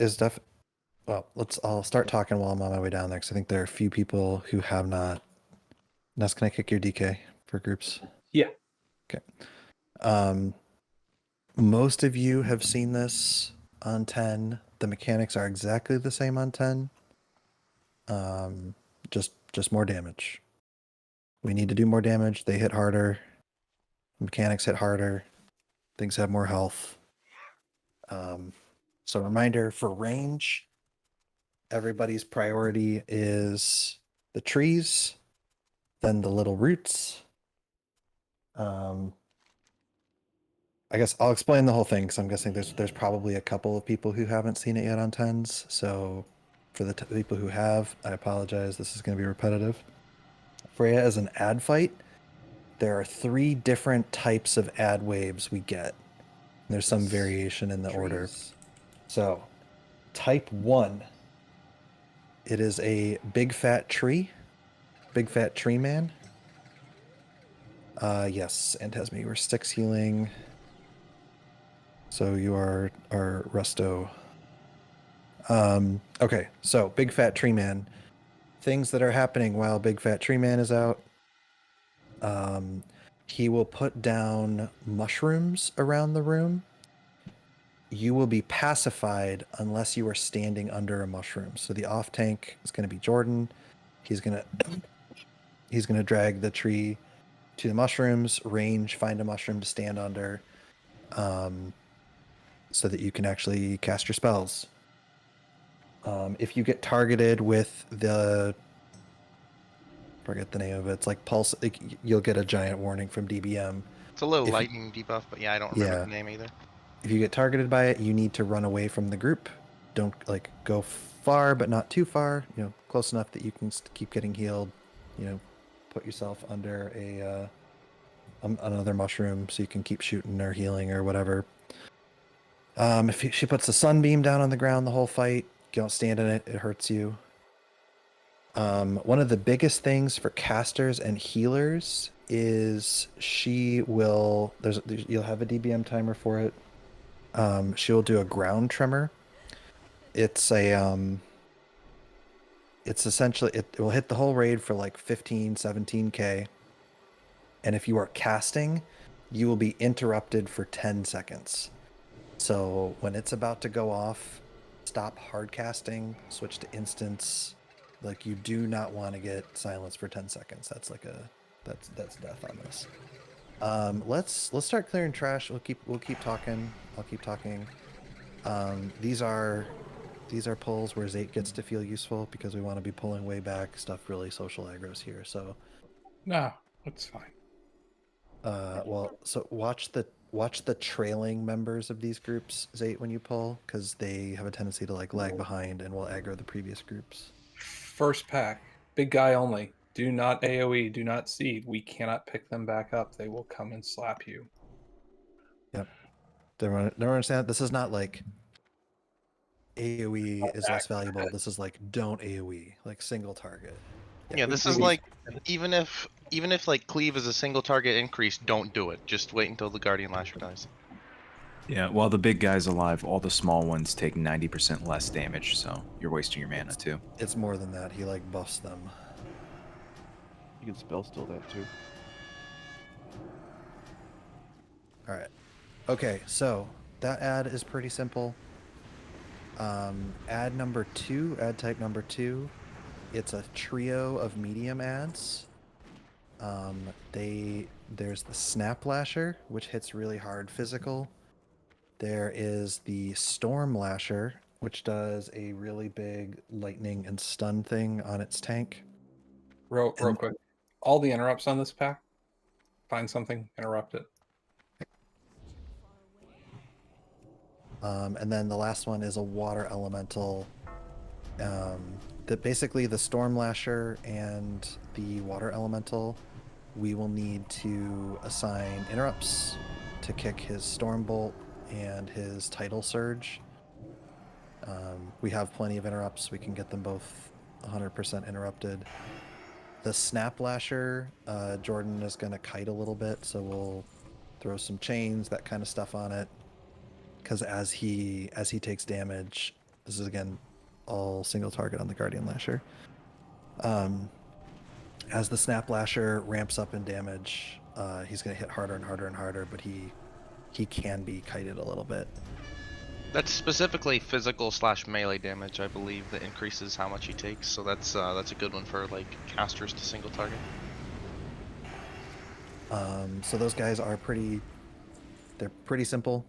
is def well, I'll start talking while I'm on my way down there because I think there are a few people who have not. Ness, can I kick your DK for groups? Yeah. Okay. Most of you have seen this on 10. The mechanics are exactly the same on 10. Just more damage. We need to do more damage. They hit harder. Mechanics hit harder. Things have more health. So reminder for range, everybody's priority is the trees, then the little roots. I guess I'll explain the whole thing because I'm guessing there's probably a couple of people who haven't seen it yet on 10s. So for the people who have, I apologize. This is going to be repetitive. Freya is an ad fight. There are 3 different types of ad waves we get. There's some variation in the order. So type 1, it is a big fat tree man. Yes, and has me. We're Styx healing. So you are resto. Okay, so big fat tree man. Things that are happening while big fat tree man is out. He will put down mushrooms around the room. You will be pacified unless you are standing under a mushroom. So the off tank is going to be Jordan. He's gonna drag the tree to the mushrooms, range, find a mushroom to stand under, so that you can actually cast your spells. If you get targeted with forget the name of it, it's like pulse, like, you'll get a giant warning from DBM. It's a little lightning debuff, but yeah, I don't remember the name either. If you get targeted by it, you need to run away from the group. Don't go far, but not too far. Close enough that you can keep getting healed. Put yourself under another mushroom so you can keep shooting or healing or whatever. If she puts a sunbeam down on the ground the whole fight, you don't stand in it. It hurts you. One of the biggest things for casters and healers is you'll have a DBM timer for it. She'll do a ground tremor. It's essentially, it will hit the whole raid for like 15, 17k. And if you are casting, you will be interrupted for 10 seconds. So when it's about to go off, stop hard casting, switch to instance. Like, you do not want to get silenced for 10 seconds. That's that's death on this. Let's start clearing trash. We'll keep talking. I'll keep talking. These are pulls where Zate gets to feel useful because we want to be pulling way back stuff. Really social aggro's here. So No, that's fine. well, so watch the trailing members of these groups, Zate, when you pull, because they have a tendency to lag behind and will aggro the previous groups. First pack, big guy only. Do not AoE, do not seed. We cannot pick them back up. They will come and slap you. Yep. Don't understand. This is not like AoE is less valuable. This is like don't AoE, like single target. Yeah, this is like even if like cleave is a single target increase, don't do it. Just wait until the Guardian Lasher dies. Yeah, while the big guy's alive, all the small ones take 90% less damage, so you're wasting your mana too. It's more than that. He buffs them. You can spell still that too. All right. Okay, so that ad is pretty simple. Ad type number 2. It's a trio of medium ads. There's the Snap Lasher, which hits really hard physical. There is the Storm Lasher, which does a really big lightning and stun thing on its tank. Real quick. All the interrupts on this pack, find something, interrupt it. And then the last one is a Water Elemental. Basically the Storm Lasher and the Water Elemental, we will need to assign interrupts to kick his Storm Bolt and his Tidal Surge. We have plenty of interrupts. We can get them both 100% interrupted. The Snap Lasher, Jordan is going to kite a little bit, so we'll throw some chains, that kind of stuff on it. Because as he takes damage, This is again all single target on the Guardian Lasher. As the Snap Lasher ramps up in damage, he's going to hit harder and harder and harder, but he can be kited a little bit. That's specifically physical / melee damage, I believe, that increases how much he takes. So that's a good one for like casters to single target. So those guys are they're pretty simple.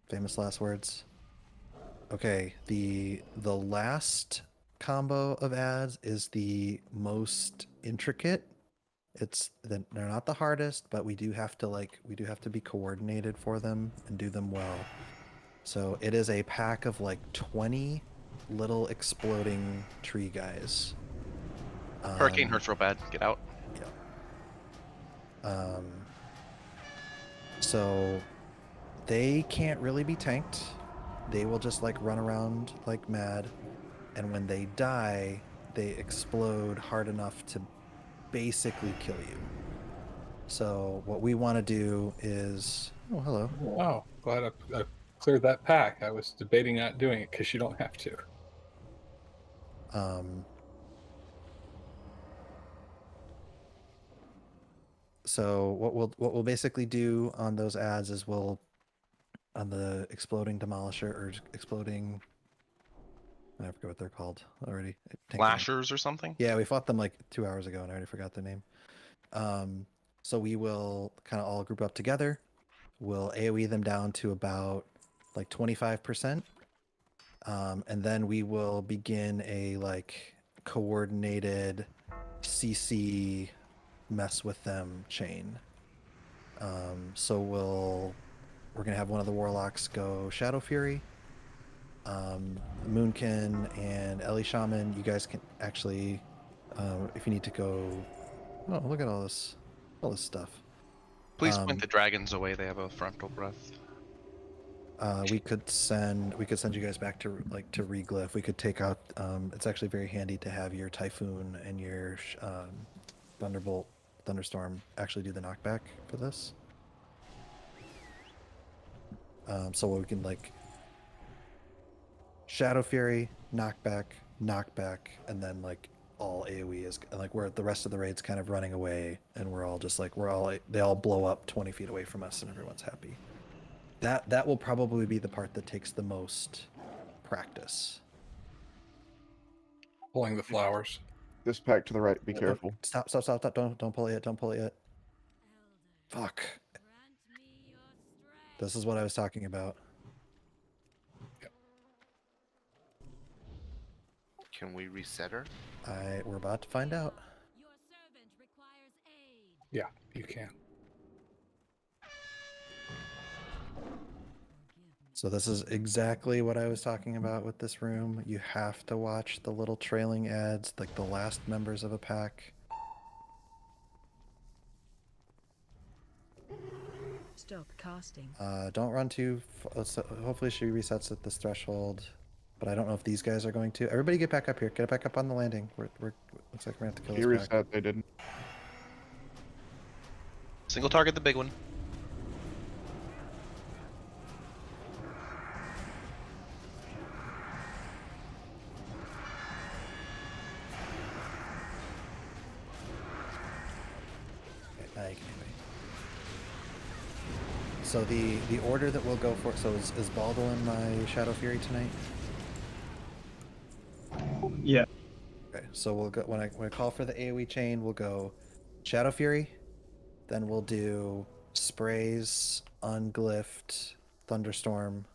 Famous last words. Okay, the last combo of ads is the most intricate. They're not the hardest, but we do have to be coordinated for them and do them well. So it is a pack of like 20 little exploding tree guys. Hurricane hurts real bad. Get out. Yeah. So they can't really be tanked. They will just like run around like mad, and when they die, they explode hard enough to basically kill you. So what we want to do is, oh hello. Wow, glad I cleared that pack. I was debating not doing it because you don't have to. So what we'll basically do on those ads is we'll, on the exploding demolisher or exploding, I forget what they're called already. Lashers or something. Yeah, we fought them like 2 hours ago and I already forgot their name. So we will kind of all group up together. We'll AoE them down to about like 25%. And then we will begin a like coordinated CC mess with them chain. So we're gonna have one of the warlocks go Shadow Fury. Moonkin and Ellie Shaman, you guys can actually, if you need to go. Oh, look at all this stuff. Please point the dragons away. They have a frontal breath. We could send you guys back to reglyph. We could take out. It's actually very handy to have your Typhoon and your Thunderbolt, Thunderstorm actually do the knockback for this. So we can like Shadow Fury, knockback, and then like all AoE is like where the rest of the raid's kind of running away, and we're all just like they all blow up 20 feet away from us, and everyone's happy. That will probably be the part that takes the most practice. Pulling the flowers. This pack to the right. Be careful. Stop! Don't pull it yet. Don't pull it yet. Fuck. This is what I was talking about. Can we reset her? We're about to find out. Yeah, you can. So this is exactly what I was talking about with this room. You have to watch the little trailing ads, like the last members of a pack. Stop casting. Don't run too. Hopefully she resets at this threshold, but I don't know if these guys are going to. Everybody get back up here. Get back up on the landing. We're looks like we're gonna have to kill He this pack. reset. They didn't. Single target the big one. Okay, now you can hit me. So the order that we'll go for. So is Baldwin my Shadow Fury tonight? Yeah. Okay, so we'll go when I call for the AoE chain. We'll go Shadow Fury, then we'll do sprays, unglyphed, thunderstorm,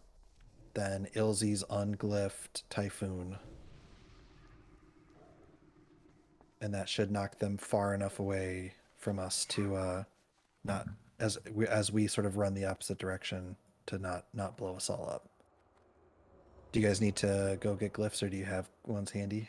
then Ilzy's unglyphed typhoon, and that should knock them far enough away from us to not as we sort of run the opposite direction to not blow us all up. Do you guys need to go get glyphs, or do you have ones handy?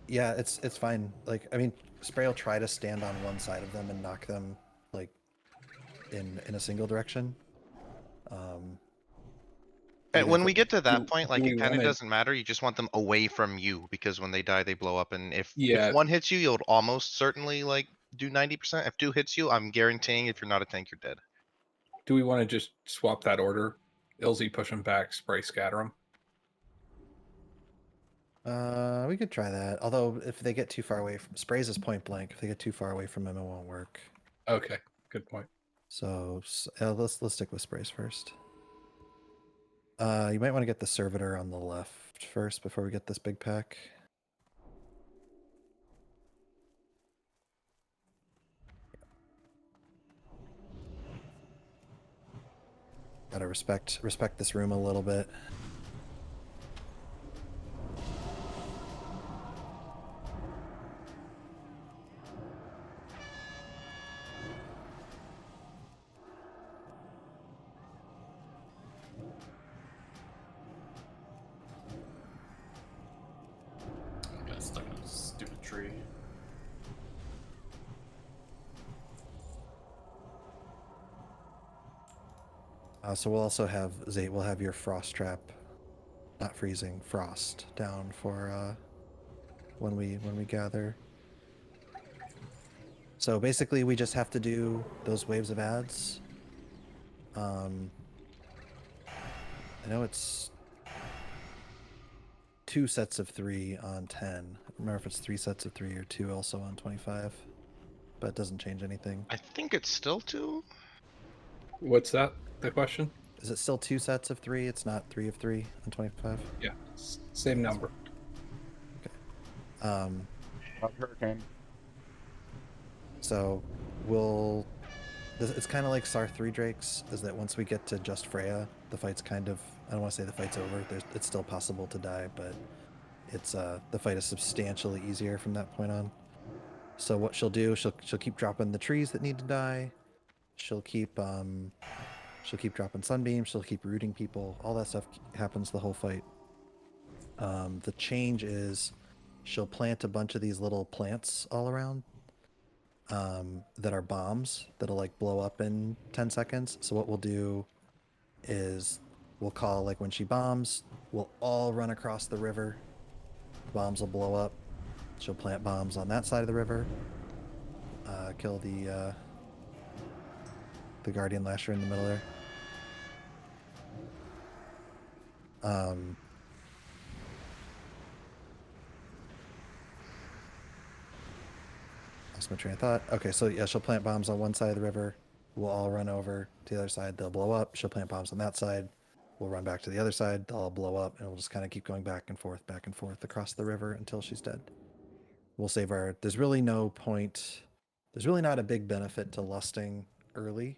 Yeah, it's fine. Like, I mean, Spray will try to stand on one side of them and knock them like in a single direction. And even when if we it- get to that Do- point, do like we it kind of wanna- doesn't matter. You just want them away from you because when they die, they blow up. And if Yeah. one hits you, you'll almost certainly like do 90%. If two hits you, I'm guaranteeing if you're not a tank, you're dead. Do we want to just swap that order? Ilzy push them back, spray scatter them. we could try that. Although if they get too far away from sprays is point blank. If they get too far away from him, it won't work. Okay, good point. So let's stick with sprays first. You might want to get the servitor on the left first before we get this big pack. Gotta respect this room a little bit. I got stuck in a stupid tree. So we'll also have Zate. We'll have your frost trap, not freezing, frost down for when we gather. So basically, we just have to do those waves of ads. I know it's 2 sets of 3 on 10. I don't remember if it's 3 sets of 3 or 2 also on 25, but it doesn't change anything. I think it's still two. What's that? The question? Is it still 2 sets of 3? It's not 3 of 3 on 25. Yeah, same number. Hurricane. So it's kind of like SAR 3 Drakes, is that once we get to just Freya, the fight's kind of, I don't want to say the fight's over. It's still possible to die, but it's the fight is substantially easier from that point on. So what she'll do, she'll keep dropping the trees that need to die. She'll keep dropping sunbeams. She'll keep rooting people. All that stuff happens the whole fight. The change is she'll plant a bunch of these little plants all around that are bombs that'll like blow up in 10 seconds. So what we'll do is we'll call, like, when she bombs, we'll all run across the river. Bombs will blow up. She'll plant bombs on that side of the river. Kill the Guardian Lasher in the middle there. Lost my train of thought. Okay, so yeah, she'll plant bombs on one side of the river. We'll all run over to the other side. They'll blow up. She'll plant bombs on that side. We'll run back to the other side. They'll all blow up, and we'll just kind of keep going back and forth across the river until she's dead. We'll save our... There's really no point... There's really not a big benefit to lusting early.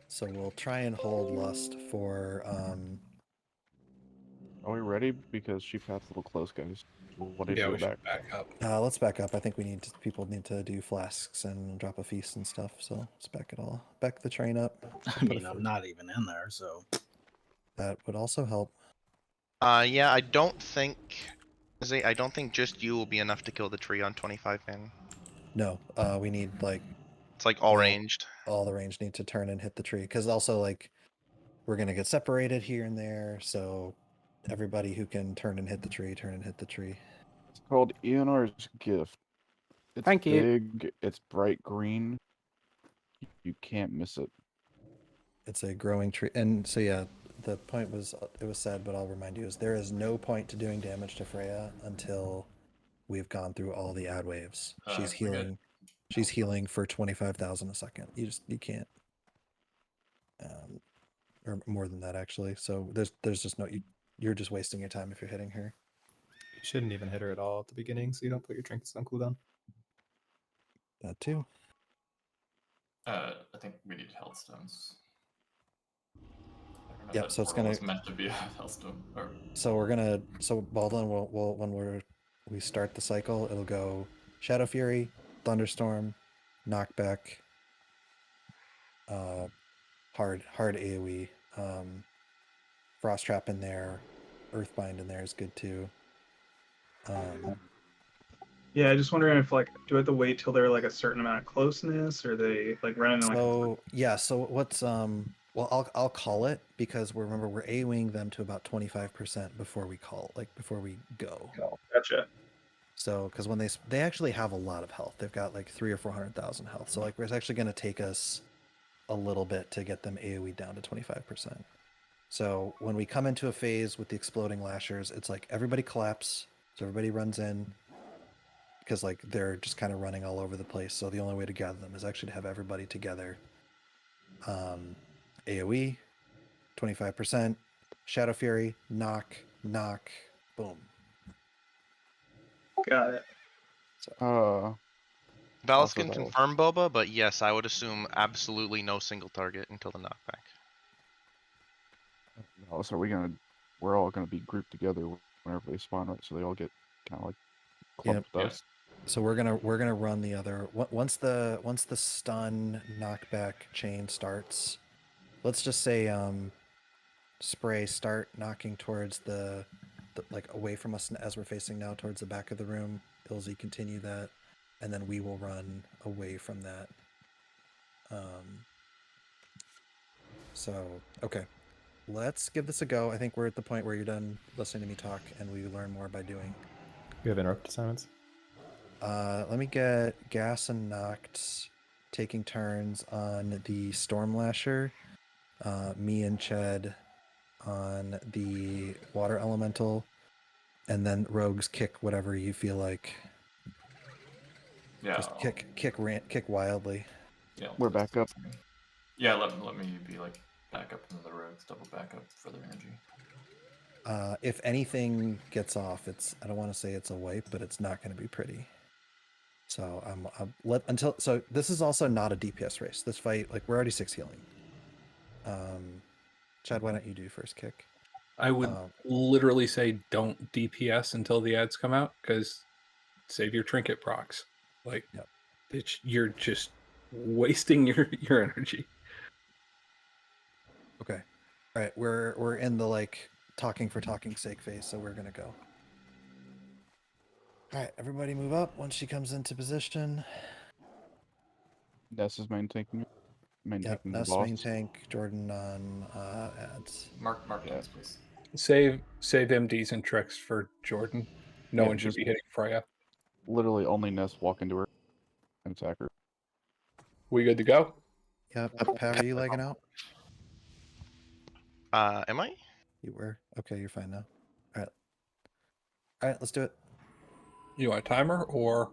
So we'll try and hold lust for... Are we ready? Because she path's a little close, guys. What do you Yeah, do we back? should back up. let's back up. I think people need to do flasks and drop a feast and stuff. So let's back it all. Back the train up. I mean, I'm not even in there, so. That would also help. Yeah, I don't think just you will be enough to kill the tree on 25 man. No, we need like It's like all Yeah. ranged. all the range need to turn and hit the tree, because also like we're gonna get separated here and there. So everybody who can turn and hit the tree, turn and hit the tree. It's called Eonor's Gift. It's Thank you. big. It's bright green. You can't miss it. It's a growing tree, and so yeah, the point was, it was said, but I'll remind you, is there is no point to doing damage to Freya until we've gone through all the ad waves. She's Okay. healing. She's healing for 25,000 a second. You can't. Or more than that actually. So there's just no, you're just wasting your time if you're hitting her. You shouldn't even hit her at all at the beginning, so you don't put your trinkets on cooldown. That too. I think we need health stones. I don't know if Yep, that so it's portal gonna- was meant to be a health stone. Or... So Baldwin will when we start the cycle, it'll go Shadow Fury, Thunderstorm, Knockback, hard AoE, Frost Trap in there, Earthbind in there is good too. Yeah, I just wondering if like, do I have to wait till they're like a certain amount of closeness, or they like running like? So yeah, so what's well, I'll call it because remember we're AOEing them to about 25% before we before we go. Gotcha. So because when they actually have a lot of health, they've got like 300,000 or 400,000 health. So like it's actually going to take us a little bit to get them AOE down to 25%. So when we come into a phase with the exploding lashers, it's like everybody collapse, so everybody runs in. Because like they're just kind of running all over the place, so the only way to gather them is actually to have everybody together. AOE, 25%, Shadow Fury, knock, boom. Got it. Valis Also can Valis. confirm Boba, but yes, I would assume absolutely no single target until the knockback. So we're all gonna be grouped together whenever they spawn, right? So they all get kind of like clumped with us. So we're gonna run the other once the stun knockback chain starts. Let's just say spray start knocking towards the like away from us as we're facing now towards the back of the room. Ilzy continue that, and then we will run away from that. So okay, let's give this a go. I think we're at the point where you're done listening to me talk, and we learn more by doing. We have interrupt assignments. Let me get Gas and Noct taking turns on the Storm Lasher. Me and Ched on the Water Elemental, and then Rogues kick whatever you feel like. Yeah. Just kick wildly. Yeah. We're back up. Yeah, let me be like back up into the roads, double back up for their energy. If anything gets off, I don't want to say it's a wipe, but it's not going to be pretty. So so this is also not a DPS race. This fight, like we're already 6 healing. Chad, why don't you do first kick? I would literally say don't DPS until the ads come out, because save your trinket procs. Like, you're just wasting your energy. Okay. All right, we're in the like talking for talking's sake phase, so we're gonna go. All right, everybody move up once she comes into position. Ness is main tanking the Ness boss. main tank, Jordan on ads. Mark names, please. Save MDs and tricks for Jordan. No Yeah, one should just be hitting Freya. Literally only Ness walk into her and attack her. We good to go? Yep. How are you legging out? Am I? You were? Okay, you're fine now. All right, let's do it. You want a timer or?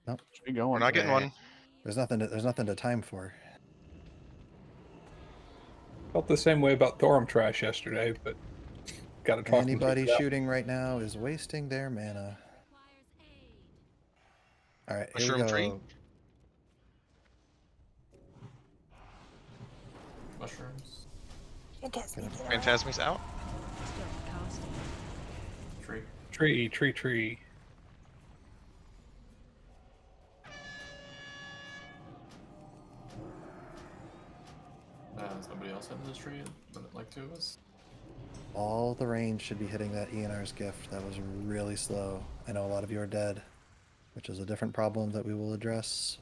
Nope. Should go We're not getting one. There's nothing to time for. Felt the same way about Thorum Trash yesterday, but gotta talk. Anybody shooting right now is wasting their mana. All right, here we Mushroom go. tree? Mushrooms. Phantasmic's out. Stop casting. Tree. Does nobody else have this tree? Like 2 of us? All the range should be hitting that ENR's gift. That was really slow. I know a lot of you are dead, which is a different problem that we will address.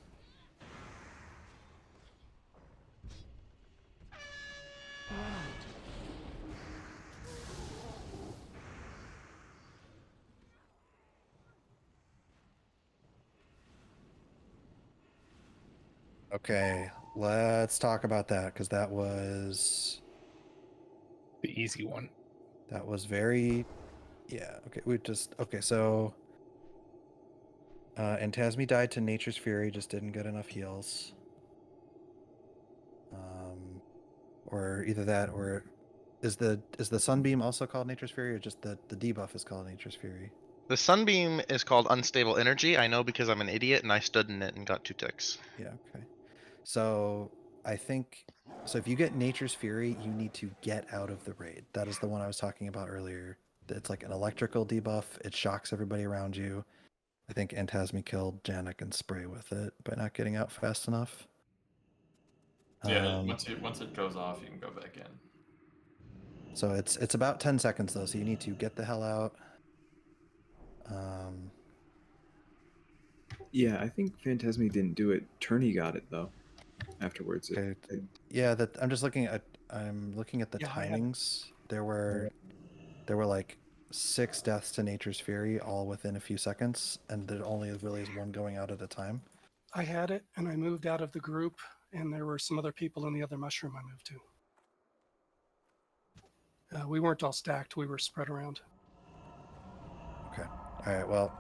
Okay, let's talk about that, because that was the easy one. That was very, yeah. Okay. So, Antasmi died to Nature's Fury, just didn't get enough heals. Or either that, or is the Sunbeam also called Nature's Fury, or just the debuff is called Nature's Fury? The Sunbeam is called Unstable Energy. I know because I'm an idiot and I stood in it and got 2 ticks. Yeah. Okay. So I think if you get Nature's Fury, you need to get out of the raid. That is the one I was talking about earlier. It's like an electrical debuff. It shocks everybody around you. I think Antasmi killed Janek and Spray with it by not getting out fast enough. Yeah, once it goes off, you can go back in. So it's about 10 seconds though, so you need to get the hell out. Yeah, I think Phantasme didn't do it. Turney got it though. Afterwards, Okay. Yeah, that I'm looking at the Yeah, I had- timings. There were like 6 deaths to Nature's Fury, all within a few seconds, and there only really is one going out at a time. I had it, and I moved out of the group, and there were some other people in the other mushroom I moved to. We weren't all stacked. We were spread around. Okay. All right. Well,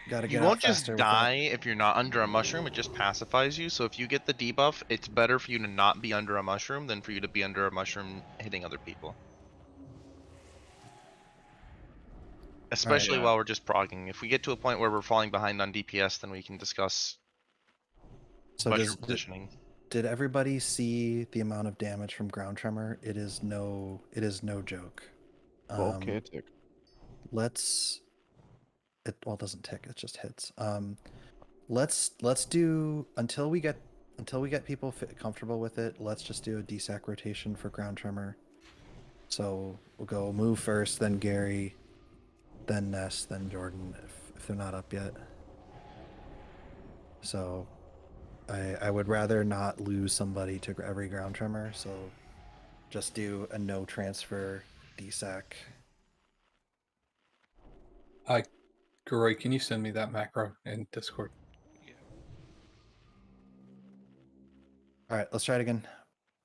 gotta You get out won't faster just with die if you're not under a mushroom, it just pacifies you. So if you get the debuff, it's better for you to not be under a mushroom than for you to be under a mushroom hitting other people. Especially Yeah. while we're just progging. If we get to a point where we're falling behind on DPS, then we can discuss So mushroom positioning. did everybody see the amount of damage from ground tremor? It is no joke. 12k a tick. It doesn't tick, it just hits. Let's do until we get people comfortable with it. Let's just do a desac rotation for ground tremor. So we'll go move first, then Gary, then Ness, then Jordan if they're not up yet. So I would rather not lose somebody to every ground tremor, so just do a no transfer desac. Garoy, can you send me that macro in Discord? All right, let's try it again.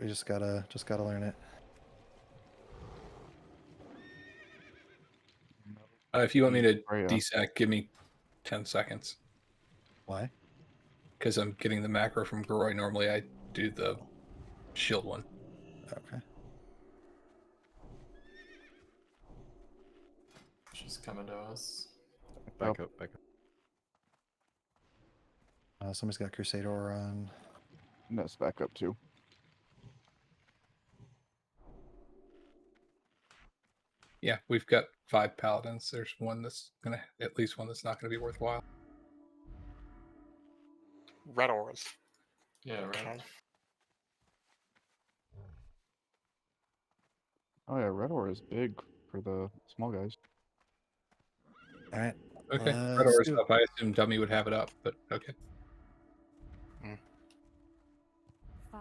We just gotta learn it. If you want me to Right, desac, give me 10 seconds. Why? Because I'm getting the macro from Garoy. Normally I do the shield one. Okay. She's coming to us. Back up. Somebody's got Crusader on. Ness back up too. Yeah, we've got 5 paladins. There's one that's gonna, at least one that's not gonna be worthwhile. Red auras. Yeah, right. Oh yeah, red ore is big for the small guys. All right. Okay, Red let's Aura's do- up. I assume Dummy would have it up, but okay. 5,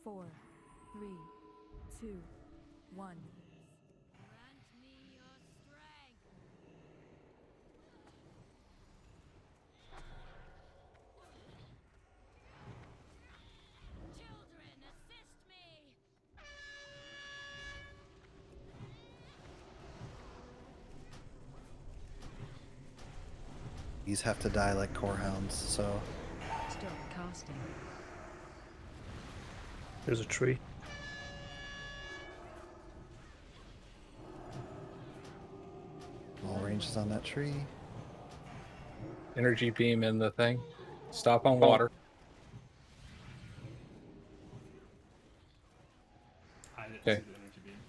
4, 3, 2, 1. These have to die like core hounds, so Stop casting. There's a tree. all ranges on that tree. Energy beam in the thing. Stop on water. Okay.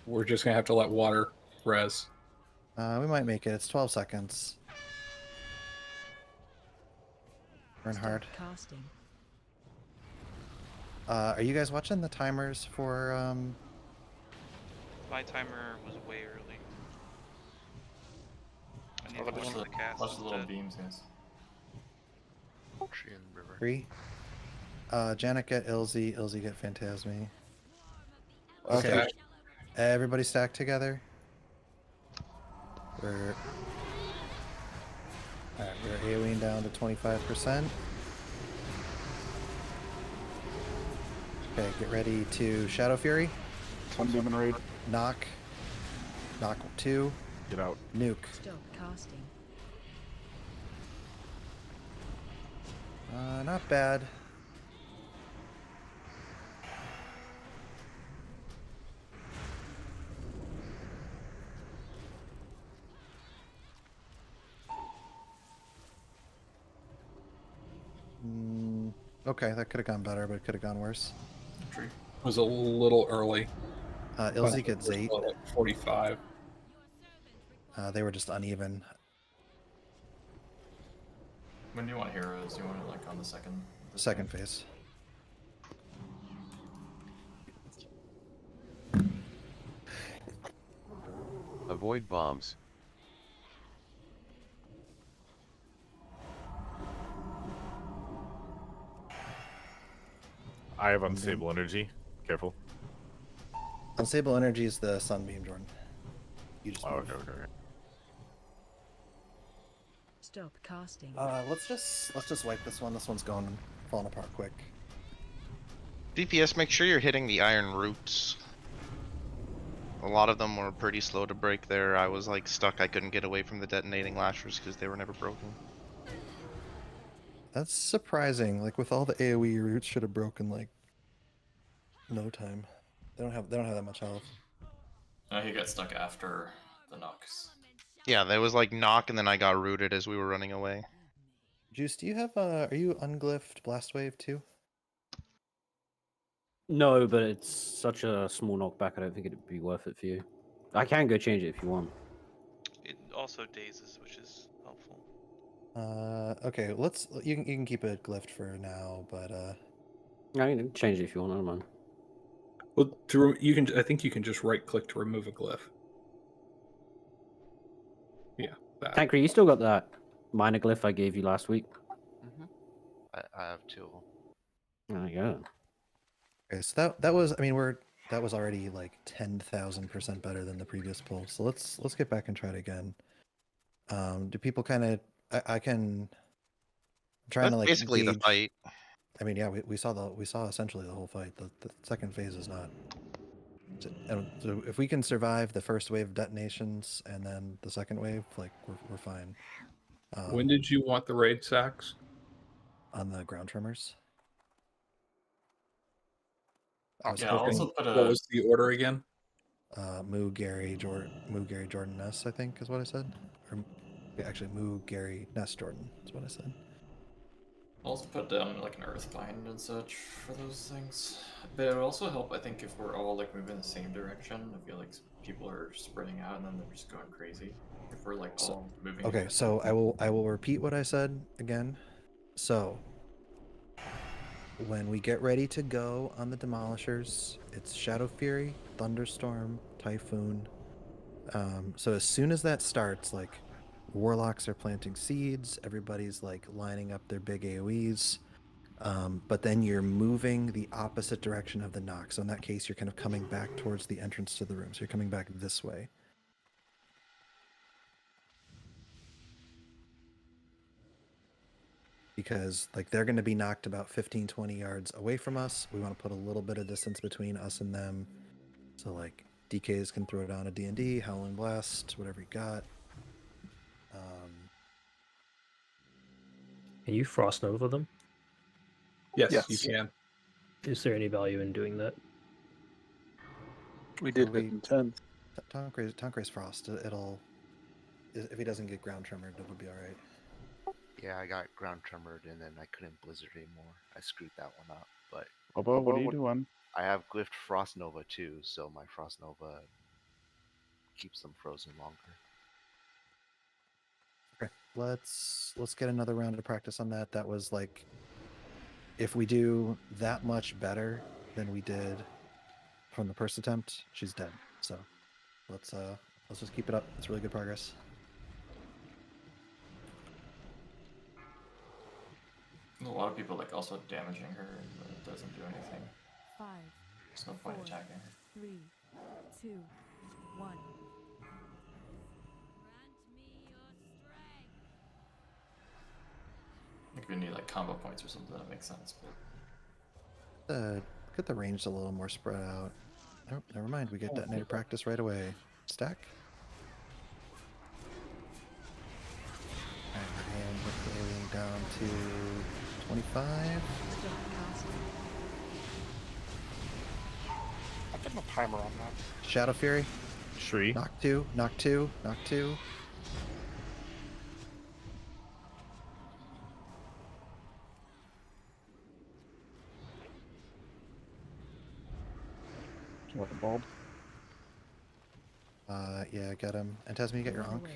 We're just gonna have to let water res. We might make it. It's 12 seconds. Burn hard. Casting. Are you guys watching the timers for My timer was way early. I need to Watch watch the cast the little instead. beams, guys. Tree and river. 3? Janet get Ilzy, Ilzy get Phantasme. Okay. Everybody stacked together. We're AoEing down to 25%. Okay, get ready to Shadow Fury. One demon raid. Knock 2. Get out. Nuke. Stop casting. Not bad. Okay, that could have gone better, but it could have gone worse. Tree. It was a little early. Ilzy gets 8. 45. They were just uneven. When do you want heroes? Do you want it like on the second? Second phase. Avoid bombs. I have unstable energy. Careful. Unstable energy is the sunbeam, Jordan. You just move. Okay. Stop casting. Let's just wipe this one. This one's falling apart quick. DPS, make sure you're hitting the iron roots. A lot of them were pretty slow to break there. I was like stuck. I couldn't get away from the detonating lashers because they were never broken. That's surprising. Like with all the AoE, your roots should have broken like no time. They don't have that much health. He got stuck after the knocks. Yeah, there was like knock and then I got rooted as we were running away. Juice, do you have are you unglyphed Blast Wave too? No, but it's such a small knockback. I don't think it'd be worth it for you. I can go change it if you want. It also dazes, which is helpful. Okay, you can keep it glyphed for now, but I can change it if you want. I don't mind. Well, I think you can just right click to remove a glyph. Yeah. That. Tancred, you still got that minor glyph I gave you last week? I have 2 of them. There you go. okay, so that was that was already like 10,000% better than the previous pull. So let's get back and try it again. Do people kind of I can I'm trying to like basically gauge, the fight. I mean, yeah, we saw essentially the whole fight. The second phase is not. So if we can survive the first wave of detonations and then the second wave, like we're fine. When did you want the raid sacks? On the ground tremors. Also put what was the order again? Moo, Gary, Jordan, Ness, I think is what I said. Or actually, Moo, Gary, Ness, Jordan is what I said. Also put down like an earthbind and such for those things. But it would also help, I think, if we're all like moving in the same direction. I feel like people are spreading out and then they're just going crazy. If we're like all moving. Okay, so I will repeat what I said again. So when we get ready to go on the demolishers, it's Shadow Fury, Thunderstorm, Typhoon. So as soon as that starts, like warlocks are planting seeds, everybody's like lining up their big AoEs, but then you're moving the opposite direction of the knock. So in that case, you're kind of coming back towards the entrance to the room. So you're coming back this way. Because like they're going to be knocked about 15-20 yards away from us. We want to put a little bit of distance between us and them. So like DKs can throw down a D&D, Howling Blast, whatever you got. Can you frost nova them? Yes, you can. Is there any value in doing that? We did it in 10. Tonkray's Frost. It'll, if he doesn't get ground tremored, it'll be all right. Yeah, I got ground tremored and then I couldn't blizzard anymore. I screwed that one up. But Bobo, what are you doing? I have glyphed Frost Nova too, so my Frost Nova keeps them frozen longer. Okay, let's get another round of practice on that. That was like, if we do that much better than we did from the first attempt, she's dead. So let's just keep it up. It's really good progress. A lot of people like also damaging her, but it doesn't do anything. 5. There's no point 4, attacking her. 3, 2, 1. If we need like combo points or something, that makes sense. But Get the range a little more spread out. Oh, never mind. We get detonator practice right away. Stack. And we're going down to 25. I'm putting a timer on that. Shadow Fury. Shri. Knock 2. Knock 2. Knock 2. What, a bulb? Yeah, get him. And Tasman, you get your Ankh.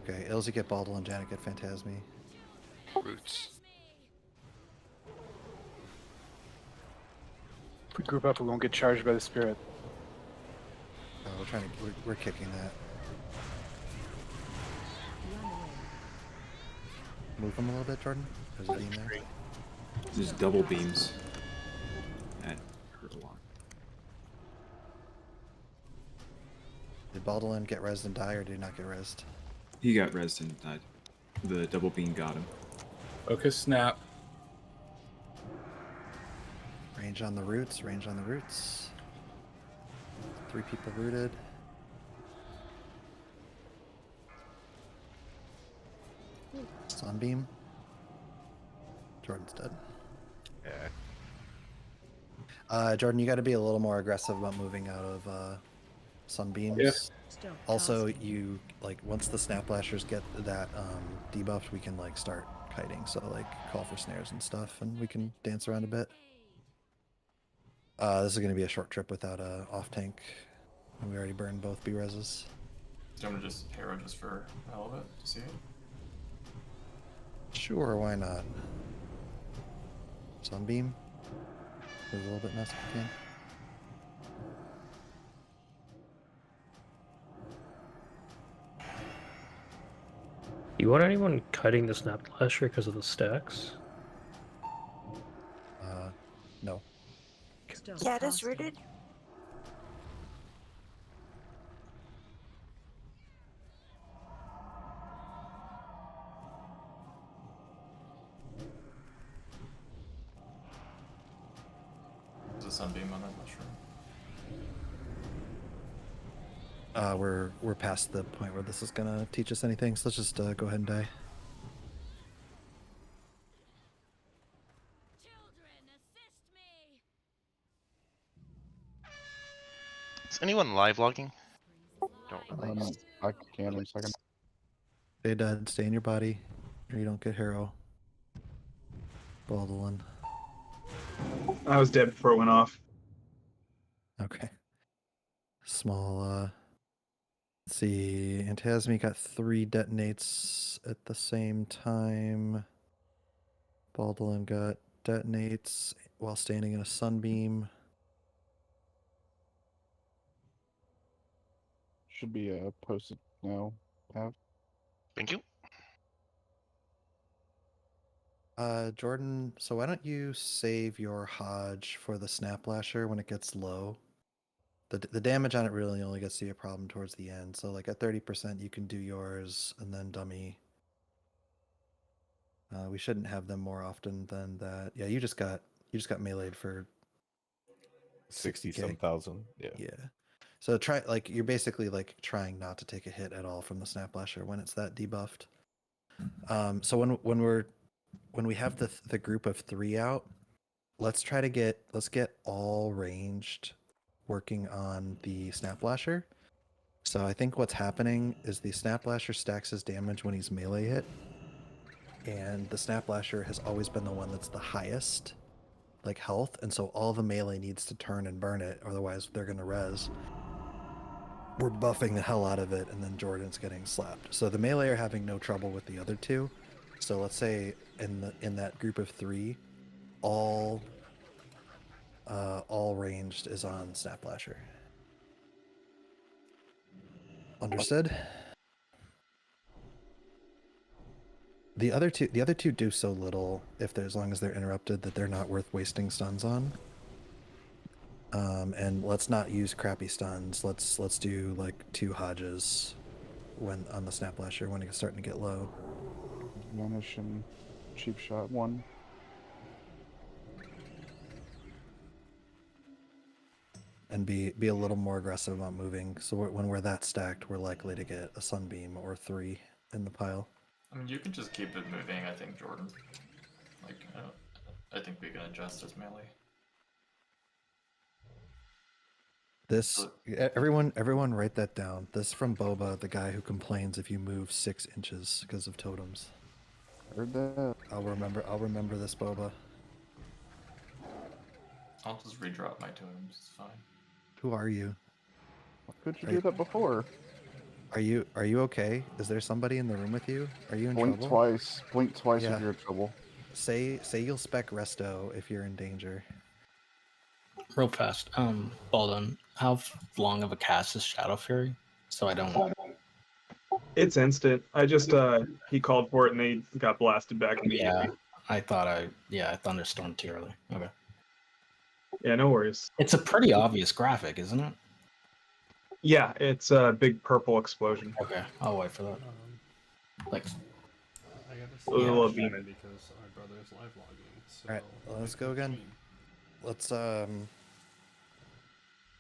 Okay, Ilzy get Baldwin, and Janet get Phantasmi. Roots. If we group up, we won't get charged by the spirit. We're kicking that. Move them a little bit, Jordan. There's a beam there. There's double beams. That hurt a lot. Did Baldwin get rezzed and die, or did he not get rezzed? He got rezzed and died. The double beam got him. Focus snap. Range on the roots, range on the roots. 3 people rooted. Sunbeam. Jordan's dead. Yeah. Jordan, you got to be a little more aggressive about moving out of sunbeams. Yeah. Also, you like once the snap blasters get that debuffed, we can like start kiting. So like call for snares and stuff, and we can dance around a bit. This is going to be a short trip without a off tank, and we already burned both B reses. Do you want to just hero just for the hell of it to see it? Sure, why not? Sunbeam. Move a little bit mess if you can. You want anyone cutting the snap blaster because of the stacks? No. Cat is rooted. There's a sunbeam on that mushroom. We're past the point where this is gonna teach us anything, so let's just go ahead and die. Is anyone live logging? Don't really. I can in a second. Stay dead, stay in your body, or you don't get hero. Baldwin. I was dead before it went off. Okay. Small, let's see, Antasmi got 3 detonates at the same time. Baldwin got detonates while standing in a sunbeam. Should be posted now. Have. Thank you. Jordan, so why don't you save your Hodge for the Snap Lasher when it gets low? The damage on it really only gets to be a problem towards the end. So like at 30%, you can do yours and then dummy. We shouldn't have them more often than that. Yeah, you just got meleeed for 60-some thousand. Yeah. Yeah. So try like you're basically like trying not to take a hit at all from the Snap Lasher when it's that debuffed. So when we have the group of 3 out, let's get all ranged working on the Snap Lasher. So I think what's happening is the Snap Lasher stacks his damage when he's melee hit, and the Snap Lasher has always been the one that's the highest like health, and so all the melee needs to turn and burn it, otherwise they're gonna res. We're buffing the hell out of it, and then Jordan's getting slapped. So the melee are having no trouble with the other 2. So let's say in that group of 3, all ranged is on Snap Lasher. Understood? The other two do so little as long as they're interrupted that they're not worth wasting stuns on. And let's not use crappy stuns. Let's do like 2 Hodges when on the Snap Lasher when it's starting to get low. Vanish and cheap shot 1. And be a little more aggressive about moving. So when we're that stacked, we're likely to get a sunbeam or 3 in the pile. I mean, you can just keep it moving, I think, Jordan. Like, I think we can adjust his melee. This everyone write that down. This from Boba, the guy who complains if you move 6 inches because of totems. Heard that. I'll remember this, Boba. I'll just redrop my totems, it's fine. Who are you? Why couldn't you do that before? Are you okay? Is there somebody in the room with you? Are you in Blink trouble? twice. Blink twice Yeah. if you're in trouble. Say you'll spec resto if you're in danger. Real fast. Baldwin, how long of a cast is Shadow Fury? So I don't. It's instant. I just he called for it and they got blasted back immediately. Yeah, I thought I thunderstormed too early. Okay. Yeah, no worries. It's a pretty obvious graphic, isn't it? Yeah, it's a big purple explosion. Okay, I'll wait for that. Thanks. I got this A little beam because our brother is live logging. So All right, let's go again. Let's